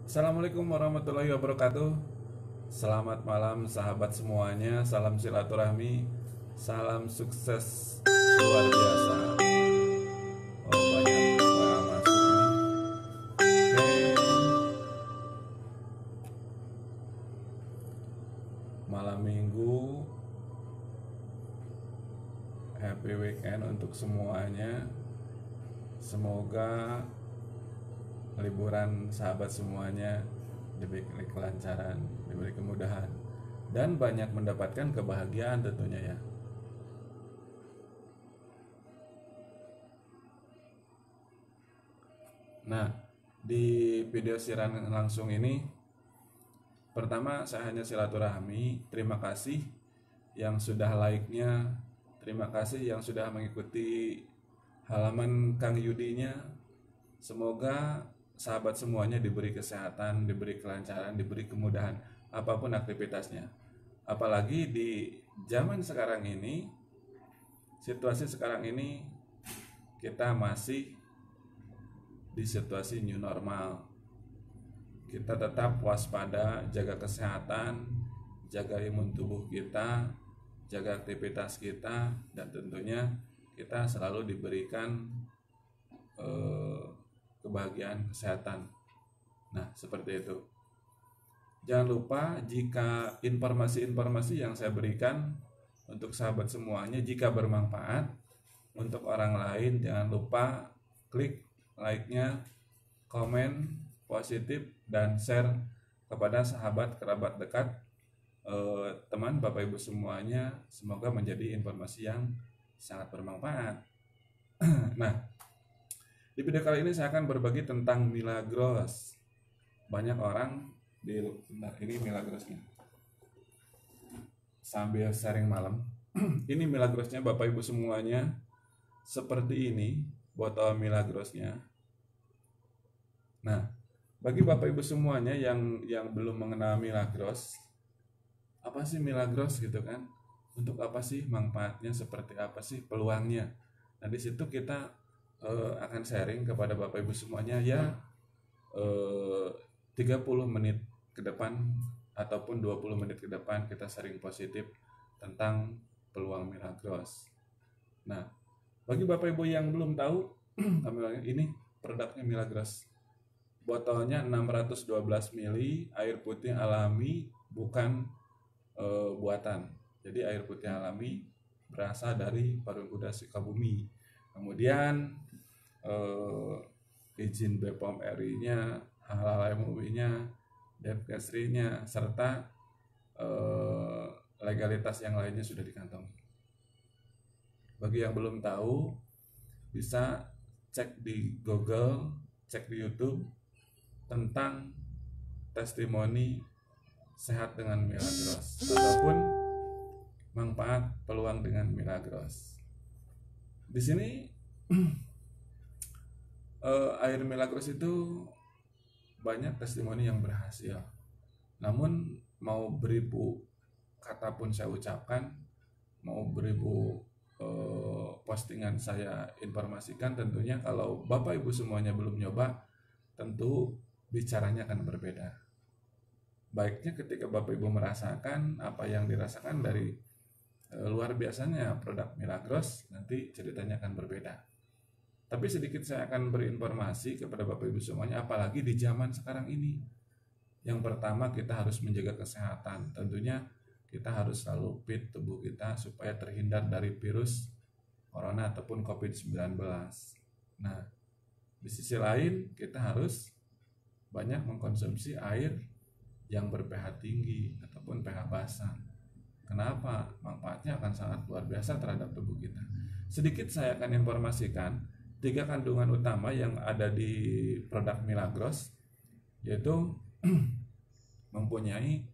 Assalamualaikum warahmatullahi wabarakatuh. Selamat malam sahabat semuanya. Salam silaturahmi. Salam sukses luar biasa. Oh, banyak WA masuk ini. Oke. Malam minggu, happy weekend untuk semuanya. Semoga liburan sahabat semuanya diberi kelancaran, diberi kemudahan, dan banyak mendapatkan kebahagiaan tentunya ya. Nah, di video siaran langsung ini, pertama saya hanya silaturahmi. Terima kasih yang sudah like-nya, terima kasih yang sudah mengikuti halaman Kang Yudinya. Semoga sahabat semuanya diberi kesehatan, diberi kelancaran, diberi kemudahan apapun aktivitasnya. Apalagi di zaman sekarang ini, situasi sekarang ini, kita masih di situasi new normal. Kita tetap waspada, jaga kesehatan, jaga imun tubuh kita, jaga aktivitas kita, dan tentunya kita selalu diberikan kebahagiaan kesehatan. Nah, seperti itu. Jangan lupa, jika informasi-informasi yang saya berikan untuk sahabat semuanya, jika bermanfaat untuk orang lain, jangan lupa klik like-nya, komen positif, dan share kepada sahabat kerabat dekat, teman Bapak Ibu semuanya. Semoga menjadi informasi yang sangat bermanfaat. Nah, di video kali ini saya akan berbagi tentang Milagros. Banyak orang ini Milagrosnya sambil sharing malam. Ini Milagrosnya Bapak Ibu semuanya. Seperti ini botol Milagrosnya. Nah, bagi Bapak Ibu semuanya yang belum mengenal Milagros, apa sih Milagros gitu kan? Untuk apa sih manfaatnya, seperti apa sih peluangnya? Nah, di situ kita akan sharing kepada Bapak Ibu semuanya ya, 30 menit ke depan ataupun 20 menit ke depan kita sharing positif tentang peluang Milagros. Nah, bagi Bapak Ibu yang belum tahu, ini produknya Milagros. Botolnya 612 ml, air putih alami, bukan buatan. Jadi air putih alami berasal dari Parung Kuda Sukabumi. Kemudian izin BPOM RI-nya, halal MUI-nya, Depkesri-nya, serta legalitas yang lainnya sudah dikantongi. Bagi yang belum tahu, bisa cek di Google, cek di YouTube tentang testimoni sehat dengan Milagros ataupun manfaat peluang dengan Milagros. Di sini air Milagros itu banyak testimoni yang berhasil. Namun mau beribu kata pun saya ucapkan, mau beribu postingan saya informasikan, tentunya kalau Bapak Ibu semuanya belum nyoba, tentu bicaranya akan berbeda. Baiknya ketika Bapak Ibu merasakan apa yang dirasakan dari luar biasanya produk Milagros, nanti ceritanya akan berbeda. Tapi sedikit saya akan berinformasi kepada Bapak Ibu semuanya, apalagi di zaman sekarang ini. Yang pertama, kita harus menjaga kesehatan. Tentunya kita harus selalu fit tubuh kita supaya terhindar dari virus corona ataupun COVID-19. Nah, di sisi lain kita harus banyak mengkonsumsi air yang ber-pH tinggi ataupun pH basah. Kenapa? Manfaatnya akan sangat luar biasa terhadap tubuh kita. Sedikit saya akan informasikan 3 kandungan utama yang ada di produk Milagros, yaitu mempunyai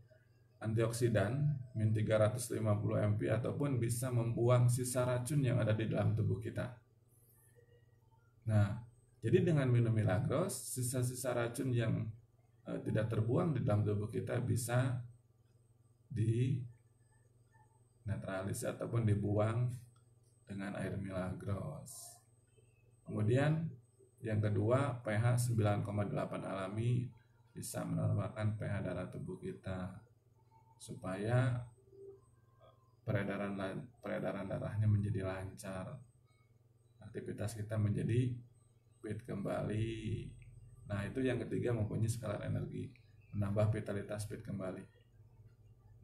antioksidan min 350 mP ataupun bisa membuang sisa racun yang ada di dalam tubuh kita. Nah, jadi dengan minum Milagros, sisa-sisa racun yang tidak terbuang di dalam tubuh kita bisa dinetralisir ataupun dibuang dengan air Milagros. Kemudian yang kedua, pH 9,8 alami bisa menormalkan pH darah tubuh kita supaya peredaran darahnya menjadi lancar, aktivitas kita menjadi fit kembali. Nah, itu yang ketiga, mempunyai skala energi, menambah vitalitas fit kembali.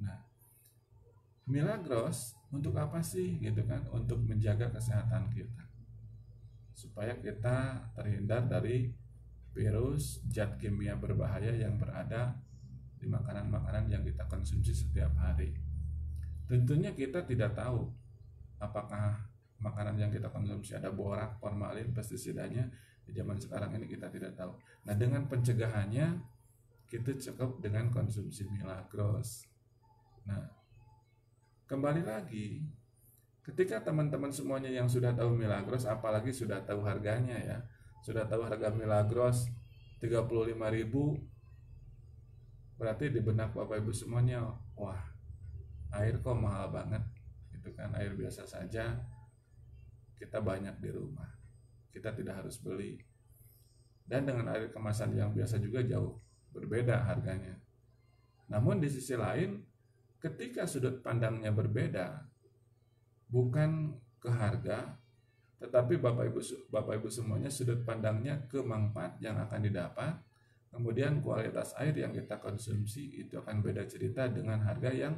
Nah, Milagros untuk apa sih gitu kan? Untuk menjaga kesehatan kita, supaya kita terhindar dari virus, zat kimia berbahaya yang berada di makanan-makanan yang kita konsumsi setiap hari. Tentunya kita tidak tahu apakah makanan yang kita konsumsi ada borak, formalin, pestisidanya. Di zaman sekarang ini kita tidak tahu. Nah, dengan pencegahannya kita cukup dengan konsumsi Milagros. Nah, kembali lagi, ketika teman-teman semuanya yang sudah tahu Milagros, apalagi sudah tahu harganya ya, sudah tahu harga Milagros 35.000, berarti di benak Bapak Ibu semuanya, wah, air kok mahal banget gitu kan, air biasa saja kita banyak di rumah, kita tidak harus beli. Dan dengan air kemasan yang biasa juga jauh berbeda harganya. Namun di sisi lain, ketika sudut pandangnya berbeda, bukan ke harga, tetapi Bapak Ibu semuanya sudut pandangnya ke manfaat yang akan didapat, kemudian kualitas air yang kita konsumsi itu akan beda cerita dengan harga yang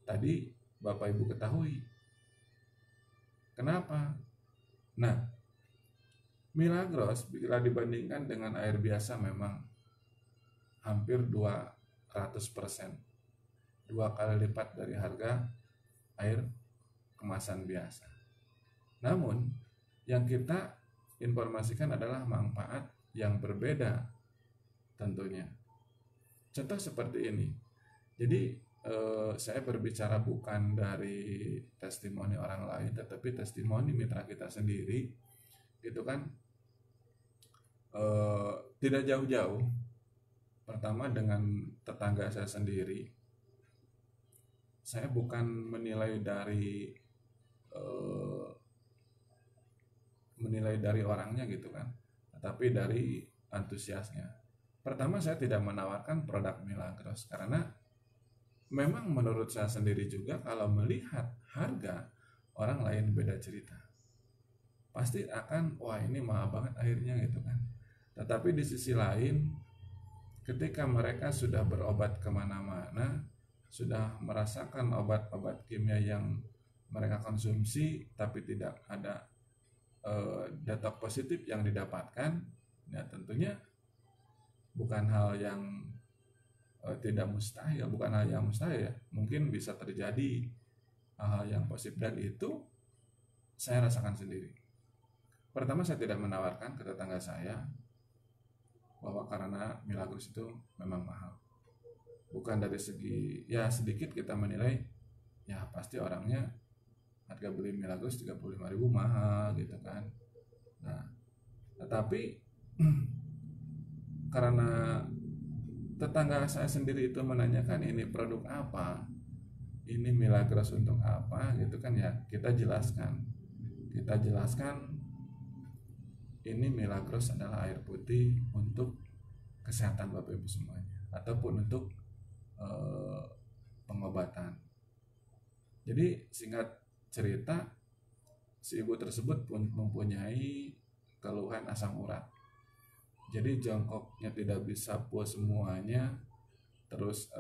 tadi Bapak Ibu ketahui. Kenapa? Nah, Milagros bila dibandingkan dengan air biasa memang hampir 200%, 2 kali lipat dari harga air kemasan biasa. Namun yang kita informasikan adalah manfaat yang berbeda tentunya. Contoh seperti ini. Jadi saya berbicara bukan dari testimoni orang lain, tetapi testimoni mitra kita sendiri, gitu kan. Tidak jauh-jauh. Pertama dengan tetangga saya sendiri. Saya bukan menilai dari orangnya gitu kan, tetapi dari antusiasnya. Pertama, saya tidak menawarkan produk Milagros karena memang menurut saya sendiri juga kalau melihat harga, orang lain beda cerita, pasti akan wah ini mahal banget airnya gitu kan. Tetapi di sisi lain, ketika mereka sudah berobat kemana-mana, sudah merasakan obat-obat kimia yang mereka konsumsi tapi tidak ada data positif yang didapatkan, ya tentunya bukan hal yang tidak mustahil, bukan hal yang mustahil ya, mungkin bisa terjadi hal-hal yang positif, dan itu saya rasakan sendiri. Pertama, saya tidak menawarkan ke tetangga saya bahwa karena Milagros itu memang mahal, bukan dari segi ya sedikit kita menilai ya pasti orangnya harga beli Milagros 35.000 mahal gitu kan. Nah, tetapi karena tetangga saya sendiri itu menanyakan ini produk apa, ini Milagros untuk apa gitu kan ya, kita jelaskan ini Milagros adalah air putih untuk kesehatan Bapak Ibu semuanya ataupun untuk pengobatan. Jadi singkat cerita, si ibu tersebut pun mempunyai keluhan asam urat. Jadi jongkoknya tidak bisa puas semuanya, terus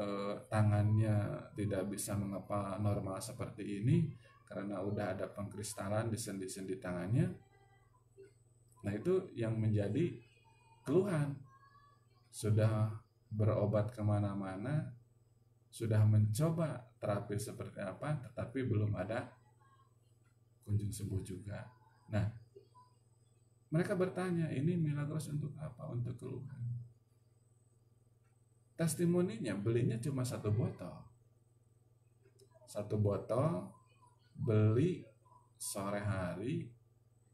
tangannya tidak bisa mengepal normal seperti ini karena udah ada pengkristalan di sendi-sendi tangannya. Nah, itu yang menjadi keluhan. Sudah berobat kemana-mana, sudah mencoba terapi seperti apa, tetapi belum ada kunjung sembuh juga. Nah, mereka bertanya, ini Milagros untuk apa? Untuk keluhan. Testimoninya belinya cuma 1 botol. 1 botol beli sore hari,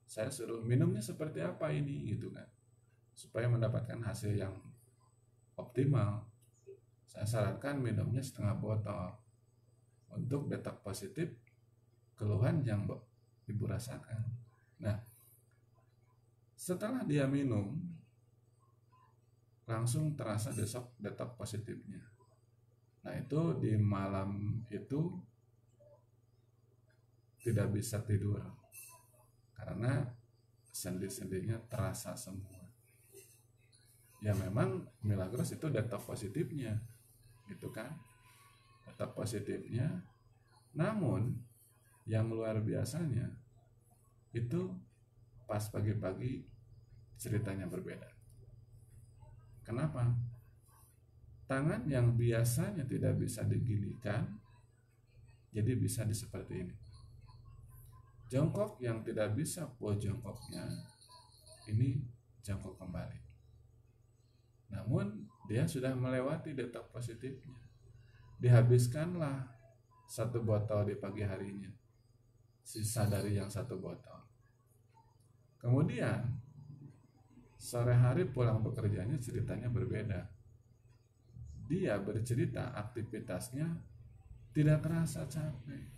saya suruh minumnya seperti apa ini gitu kan, supaya mendapatkan hasil yang optimal. Saya sarankan minumnya setengah botol untuk detox positif keluhan yang ibu rasakan. Nah, setelah dia minum, langsung terasa detok positifnya. Nah itu di malam itu tidak bisa tidur karena sendi-sendinya terasa semua. Ya memang Milagros itu detok positifnya, gitu kan? Detok positifnya. Namun yang luar biasanya itu pas pagi-pagi ceritanya berbeda. Kenapa? Tangan yang biasanya tidak bisa diginikan jadi bisa seperti ini. Jongkok yang tidak bisa jongkoknya ini jongkok kembali. Namun dia sudah melewati detok positifnya. Dihabiskanlah 1 botol di pagi harinya, sisa dari yang 1 botol. Kemudian sore hari pulang bekerjanya ceritanya berbeda. Dia bercerita aktivitasnya tidak terasa capek.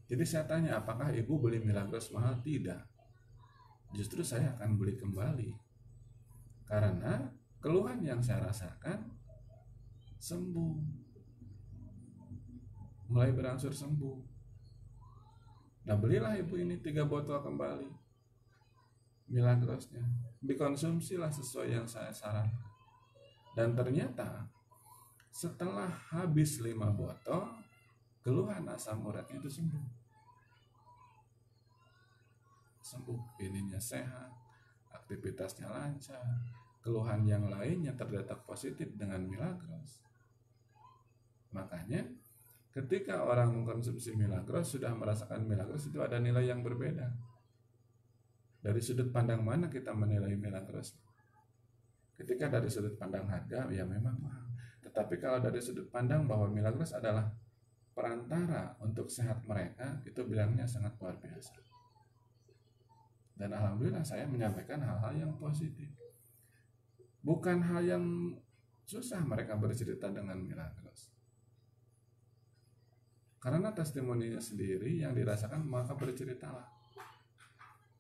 Jadi saya tanya, apakah ibu beli Milagros mahal? Tidak. Justru saya akan beli kembali. Karena keluhan yang saya rasakan sembuh. Mulai berangsur sembuh. Nah belilah ibu ini 3 botol kembali Milagrosnya. Dikonsumsilah sesuai yang saya sarankan. Dan ternyata setelah habis 5 botol, keluhan asam uratnya itu sembuh. Ininya sehat, aktivitasnya lancar, keluhan yang lainnya terdetek positif dengan Milagros. Makanya ketika orang mengkonsumsi Milagros sudah merasakan Milagros itu ada nilai yang berbeda. Dari sudut pandang mana kita menilai Milagros? Ketika dari sudut pandang harga, ya memang mahal. Tetapi kalau dari sudut pandang bahwa Milagros adalah perantara untuk sehat mereka, itu bilangnya sangat luar biasa. Dan alhamdulillah saya menyampaikan hal-hal yang positif. Bukan hal yang susah mereka bercerita dengan Milagros. Karena testimoninya sendiri yang dirasakan, maka berceritalah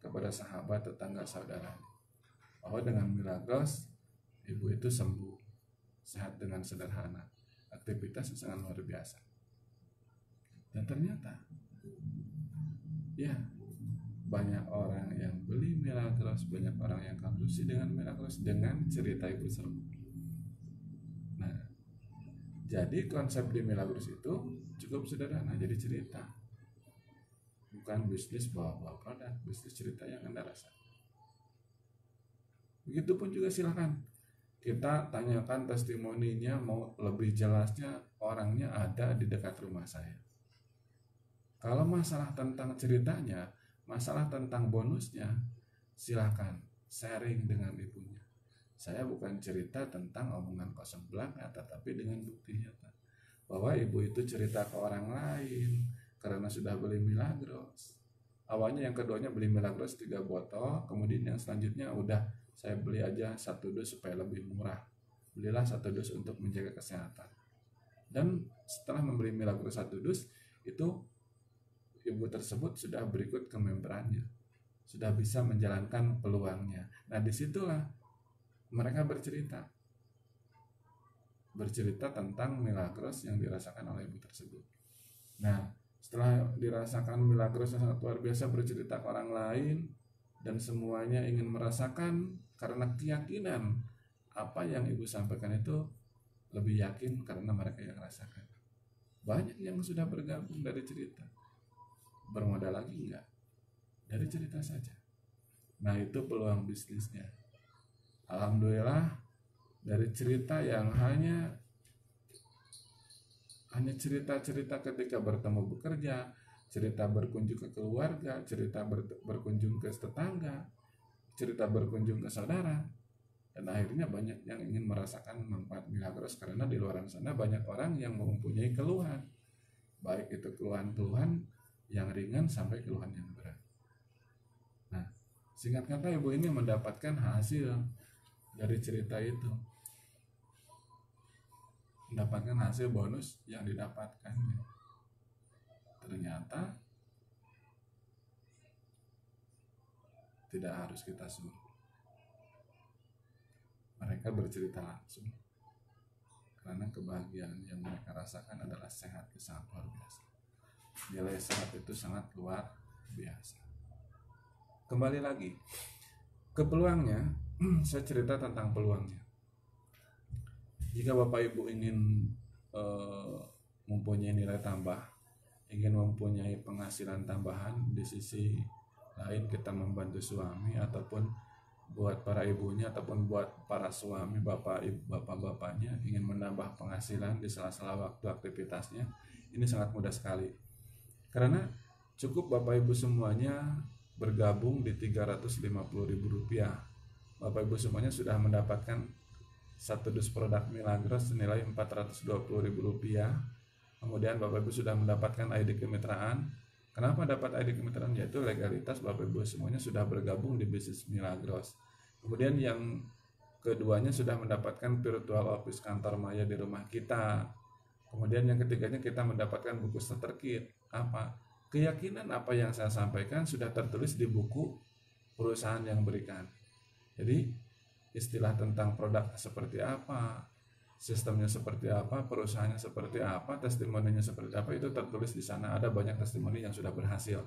kepada sahabat, tetangga, saudara, bahwa dengan Milagros ibu itu sembuh, sehat dengan sederhana, aktivitas yang sangat luar biasa. Dan ternyata ya banyak orang yang beli Milagros, banyak orang yang konsumsi dengan Milagros dengan cerita ibu sembuh. Nah, jadi konsep di Milagros itu cukup sederhana, jadi cerita, bukan bisnis bawa produk, bisnis cerita yang Anda rasakan. Begitupun juga silakan kita tanyakan testimoninya, mau lebih jelasnya orangnya ada di dekat rumah saya. Kalau masalah tentang ceritanya, masalah tentang bonusnya, silakan sharing dengan ibunya. Saya bukan cerita tentang omongan kosong belaka, tetapi dengan bukti nyata bahwa ibu itu cerita ke orang lain karena sudah beli Milagros. Awalnya yang keduanya beli Milagros 3 botol, kemudian yang selanjutnya udah saya beli aja 1 dus supaya lebih murah. Belilah 1 dus untuk menjaga kesehatan. Dan setelah membeli Milagros 1 dus, itu ibu tersebut sudah berikut ke membrannya, sudah bisa menjalankan peluangnya. Nah disitulah mereka bercerita tentang Milagros yang dirasakan oleh ibu tersebut. Nah setelah dirasakan Milagros yang sangat luar biasa, bercerita ke orang lain, dan semuanya ingin merasakan karena keyakinan apa yang ibu sampaikan itu lebih yakin karena mereka yang rasakan. Banyak yang sudah bergabung dari cerita. Bermodal lagi enggak? Dari cerita saja. Nah itu peluang bisnisnya. Alhamdulillah dari cerita yang hanya cerita-cerita ketika bertemu bekerja, cerita berkunjung ke keluarga, cerita berkunjung ke tetangga, cerita berkunjung ke saudara, dan akhirnya banyak yang ingin merasakan manfaat Milagros karena di luar sana banyak orang yang mempunyai keluhan, baik itu keluhan-keluhan yang ringan sampai keluhan yang berat. Nah, singkat kata ibu ini mendapatkan hasil dari cerita itu, mendapatkan hasil bonus yang didapatkannya. Ternyata tidak harus kita suruh. mereka bercerita langsung. Karena kebahagiaan yang mereka rasakan adalah sehat itu sangat luar biasa. Nilai sehat itu sangat luar biasa. Kembali lagi ke peluangnya, saya cerita tentang peluangnya. Jika Bapak Ibu ingin mempunyai nilai tambah, ingin mempunyai penghasilan tambahan, di sisi lain kita membantu suami, ataupun buat para ibunya ataupun buat para suami, bapak-bapaknya ingin menambah penghasilan di sela-sela waktu aktivitasnya, ini sangat mudah sekali. Karena cukup Bapak Ibu semuanya bergabung di Rp350.000. Bapak Ibu semuanya sudah mendapatkan satu dus produk Milagros senilai Rp420.000. Kemudian Bapak Ibu sudah mendapatkan ID kemitraan. Kenapa dapat ID kemitraan? Yaitu legalitas Bapak Ibu semuanya sudah bergabung di bisnis Milagros. Kemudian yang keduanya sudah mendapatkan virtual office kantor maya di rumah kita. Kemudian yang ketiganya kita mendapatkan buku starter kit. Apa? Keyakinan apa yang saya sampaikan sudah tertulis di buku perusahaan yang berikan. Jadi istilah tentang produk seperti apa, sistemnya seperti apa, perusahaannya seperti apa, testimoninya seperti apa, itu tertulis di sana. Ada banyak testimoni yang sudah berhasil.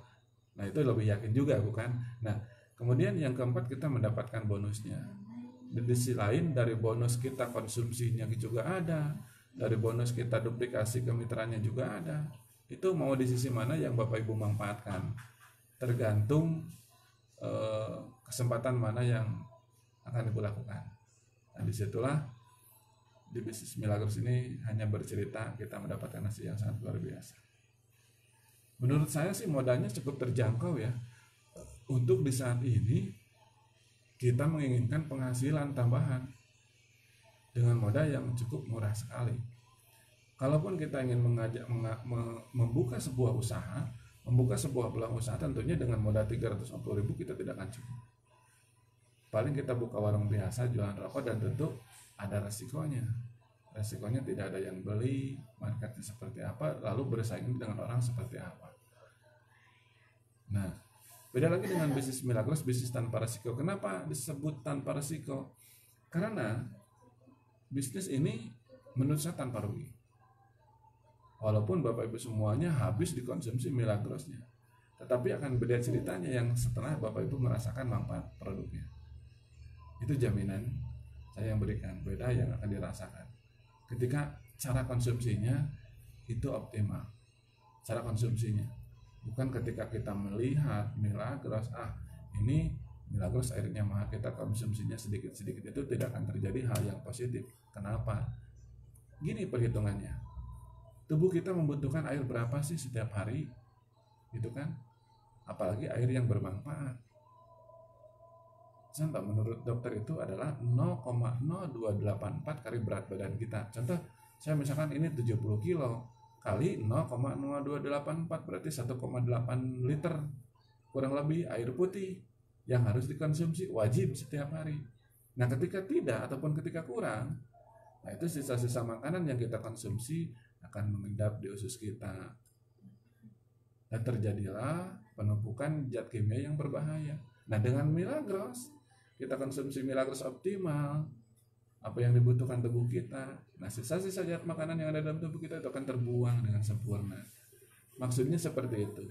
Nah, itu lebih yakin juga, bukan? Nah, kemudian yang keempat, kita mendapatkan bonusnya. Di sisi lain, dari bonus kita konsumsinya juga ada, dari bonus kita duplikasi kemitraannya juga ada. Itu mau di sisi mana yang Bapak Ibu manfaatkan, tergantung kesempatan mana yang akan Ibu lakukan. Nah, disitulah di bisnis Milagros ini hanya bercerita kita mendapatkan hasil yang sangat luar biasa. Menurut saya sih modalnya cukup terjangkau ya. Untuk di saat ini kita menginginkan penghasilan tambahan dengan modal yang cukup murah sekali. Kalaupun kita ingin membuka sebuah usaha, membuka sebuah peluang usaha, tentunya dengan modal 350.000 kita tidak akan cukup. Paling kita buka warung biasa jualan rokok, dan tentu ada resikonya. Resikonya tidak ada yang beli, marketnya seperti apa, lalu bersaing dengan orang seperti apa. Nah, beda lagi dengan bisnis Milagros, bisnis tanpa resiko. Kenapa disebut tanpa resiko? Karena bisnis ini menurut saya tanpa rugi. Walaupun Bapak Ibu semuanya habis dikonsumsi Milagrosnya, tetapi akan beda ceritanya yang setelah Bapak Ibu merasakan manfaat produknya. Itu jaminan saya yang berikan, beda yang akan dirasakan ketika cara konsumsinya itu optimal. Cara konsumsinya bukan ketika kita melihat Milagros, ini Milagros airnya mahal, kita konsumsinya sedikit-sedikit, itu tidak akan terjadi hal yang positif. Kenapa? Gini perhitungannya, tubuh kita membutuhkan air berapa sih setiap hari, gitu kan? Apalagi air yang bermanfaat. Contoh menurut dokter itu adalah 0,0284 kali berat badan kita. Contoh, saya misalkan ini 70 kilo kali 0,0284 berarti 1,8 liter kurang lebih air putih yang harus dikonsumsi wajib setiap hari. Nah, ketika tidak ataupun ketika kurang, nah itu sisa-sisa makanan yang kita konsumsi akan mengendap di usus kita, dan terjadilah penumpukan zat kimia yang berbahaya. Nah, dengan Milagros, kita konsumsi Milagros optimal, apa yang dibutuhkan tubuh kita, nah sisa-sisa zat makanan yang ada dalam tubuh kita itu akan terbuang dengan sempurna. Maksudnya seperti itu.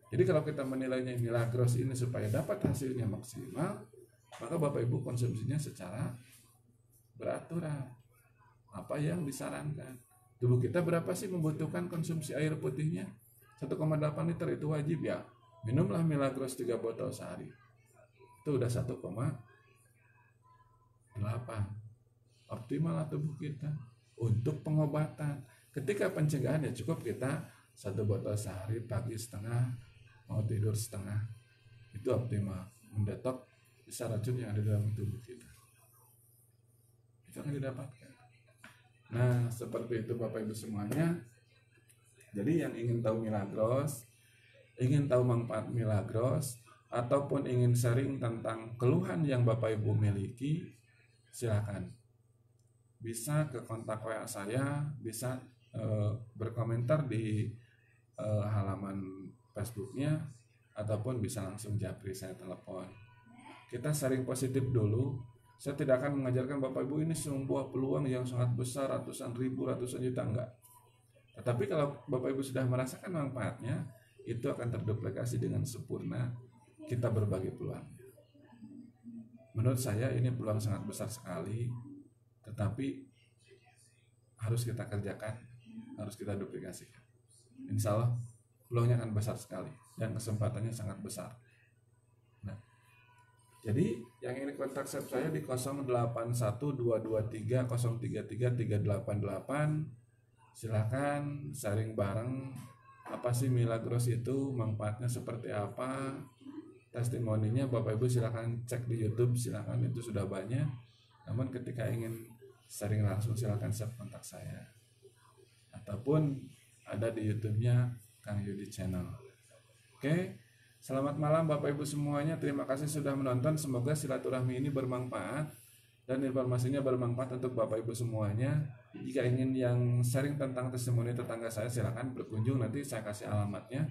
Jadi kalau kita menilainya Milagros ini supaya dapat hasilnya maksimal, maka Bapak Ibu konsumsinya secara beraturan. Apa yang disarankan. Tubuh kita berapa sih membutuhkan konsumsi air putihnya? 1,8 liter itu wajib ya. Minumlah Milagros 3 botol sehari. Itu udah 1,8. Optimal tubuh kita. Untuk pengobatan, ketika pencegahan ya cukup kita 1 botol sehari, pagi setengah, mau tidur setengah. Itu optimal. Mendetok sisa racun yang ada dalam tubuh kita. Itu akan didapatkan. Nah, seperti itu Bapak Ibu semuanya. Jadi yang ingin tahu Milagros, ingin tahu manfaat Milagros, ataupun ingin sharing tentang keluhan yang Bapak Ibu miliki, silakan. Bisa ke kontak WA saya, bisa berkomentar di halaman Facebooknya, ataupun bisa langsung japri saya telepon. Kita sharing positif dulu, Saya tidak akan mengajarkan Bapak Ibu ini sebuah peluang yang sangat besar, ratusan ribu, ratusan juta, enggak. Tetapi kalau Bapak Ibu sudah merasakan manfaatnya, itu akan terduplikasi dengan sempurna kita berbagi peluang. Menurut saya ini peluang sangat besar sekali, tetapi harus kita kerjakan, harus kita duplikasikan. Insya Allah peluangnya akan besar sekali dan kesempatannya sangat besar. Nah, jadi yang ini kontak saya di 081223033388. Silahkan sharing bareng apa sih Milagros itu, manfaatnya seperti apa, testimoninya Bapak Ibu silahkan cek di YouTube, silahkan itu sudah banyak. Namun ketika ingin sharing langsung silahkan save kontak saya, ataupun ada di YouTube-nya Kang Yudi Channel. Oke, selamat malam Bapak Ibu semuanya. Terima kasih sudah menonton. Semoga silaturahmi ini bermanfaat dan informasinya bermanfaat untuk Bapak Ibu semuanya. Jika ingin yang sharing tentang testimoni tetangga saya, silakan berkunjung. Nanti saya kasih alamatnya.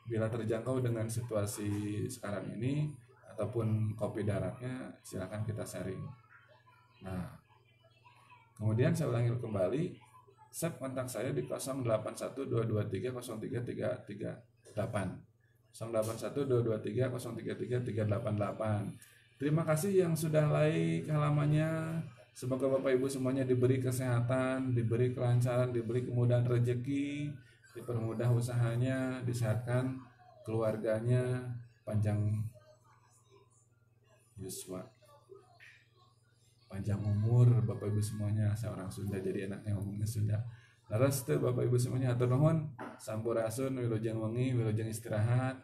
Bila terjangkau dengan situasi sekarang ini ataupun kopi daratnya, silakan kita sharing. Nah, kemudian saya ulangi kembali, save kontak saya di 081223033338. 081223033388. Terima kasih yang sudah like halamannya. Semoga Bapak Ibu semuanya diberi kesehatan, diberi kelancaran, diberi kemudahan rezeki, dipermudah usahanya, disehatkan keluarganya, panjang yuswa, panjang umur Bapak Ibu semuanya. Saya orang Sunda jadi enaknya ngomongnya Sunda. Laras teu Bapak Ibu semuanya hatur nuhun, sampurasun, wilujeng wengi, wilujeng istirahat.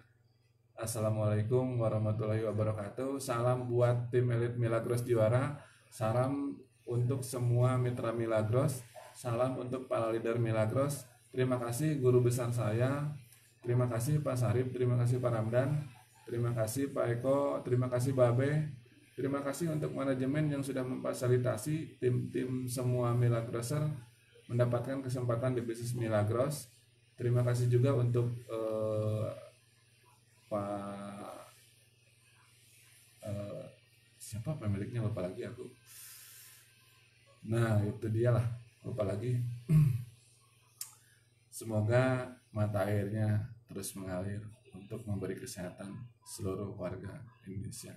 Assalamualaikum warahmatullahi wabarakatuh. Salam buat tim elit Milagros juara. Salam untuk semua mitra Milagros. Salam untuk para leader Milagros. Terima kasih guru besar saya. Terima kasih Pak Sarip. Terima kasih Pak Ramdan. Terima kasih Pak Eko. Terima kasih Babe. Terima kasih untuk manajemen yang sudah memfasilitasi tim-tim semua Milagroser mendapatkan kesempatan di bisnis Milagros. Terima kasih juga untuk Pak siapa pemiliknya, lupa lagi aku. Nah itu dia lah, lupa lagi. Semoga mata airnya terus mengalir untuk memberi kesehatan seluruh warga Indonesia.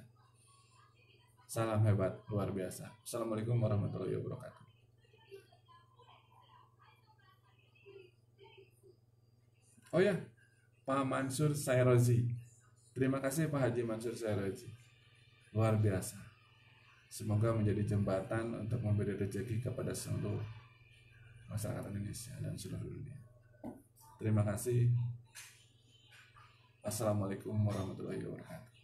Salam hebat luar biasa. Assalamualaikum warahmatullahi wabarakatuh. Oh ya, Pak Mansur Sairozi. Terima kasih Pak Haji Mansur Sairozi. Luar biasa. Semoga menjadi jembatan untuk memberi rezeki kepada seluruh masyarakat Indonesia dan seluruh dunia. Terima kasih. Assalamualaikum warahmatullahi wabarakatuh.